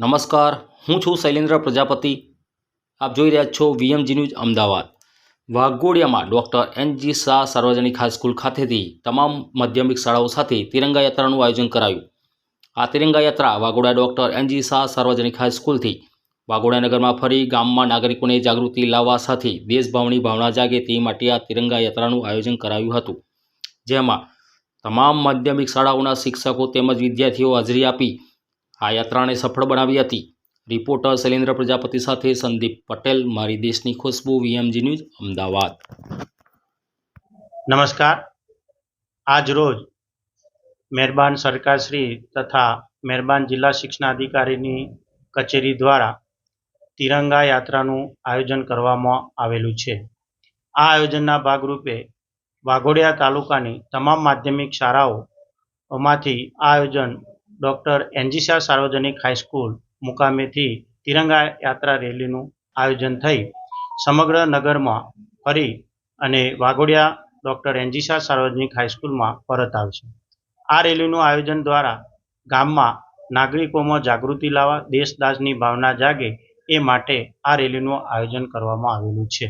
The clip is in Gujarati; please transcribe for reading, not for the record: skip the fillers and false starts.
નમસ્કાર, હું છું શૈલેન્દ્ર પ્રજાપતિ। આપ જોઈ રહ્યા છો વીએમજી ન્યૂઝ અમદાવાદ। વાઘોડિયામાં ડૉક્ટર એનજી શાહ સાર્વજનિક હાઈસ્કૂલ ખાતેથી તમામ માધ્યમિક શાળાઓ સાથે તિરંગા યાત્રાનું આયોજન કરાયું। આ તિરંગા યાત્રા વાઘોડિયા ડૉક્ટર એનજી શાહ સાર્વજનિક હાઈસ્કૂલથી વાઘોડિયા નગરમાં ફરી ગામમાં નાગરિકોને જાગૃતિ લાવવા સાથે દેશભાવની ભાવના જાગે તે માટે આ તિરંગા યાત્રાનું આયોજન કરાયું હતું, જેમાં તમામ માધ્યમિક શાળાઓના શિક્ષકો તેમજ વિદ્યાર્થીઓ હાજરી આપી આ યાત્રાને સફળ બનાવી હતી। રિપોર્ટર શૈલેન્દ્ર પ્રજાપતિ સાથે સંદીપ પટેલ, મારી દેશની ખુશ્બુ, વીએમજી ન્યૂઝ અમદાવાદ। નમસ્કાર। આજ રોજ મહેરબાન સરકારશ્રી તથા મહેરબાન જિલ્લા શિક્ષણાધિકારીની કચેરી દ્વારા તિરંગા યાત્રાનું આયોજન કરવામાં આવેલું છે। આ આયોજનના ભાગરૂપે વાઘોડિયા તાલુકાની તમામ માધ્યમિક શાળાઓમાંથી આ આયોજન ડૉક્ટર એનજી શાહ સાર્વજનિક હાઈસ્કૂલ મુકામેથી તિરંગા યાત્રા રેલીનું આયોજન થઈ સમગ્ર નગરમાં ફરી અને વાઘોડિયા ડૉક્ટર એનજી શાહ સાર્વજનિક હાઈસ્કૂલમાં પરત આવશે। આ રેલીનું આયોજન દ્વારા ગામમાં નાગરિકોમાં જાગૃતિ લાવવા, દેશદાસની ભાવના જાગે એ માટે આ રેલીનું આયોજન કરવામાં આવેલું છે।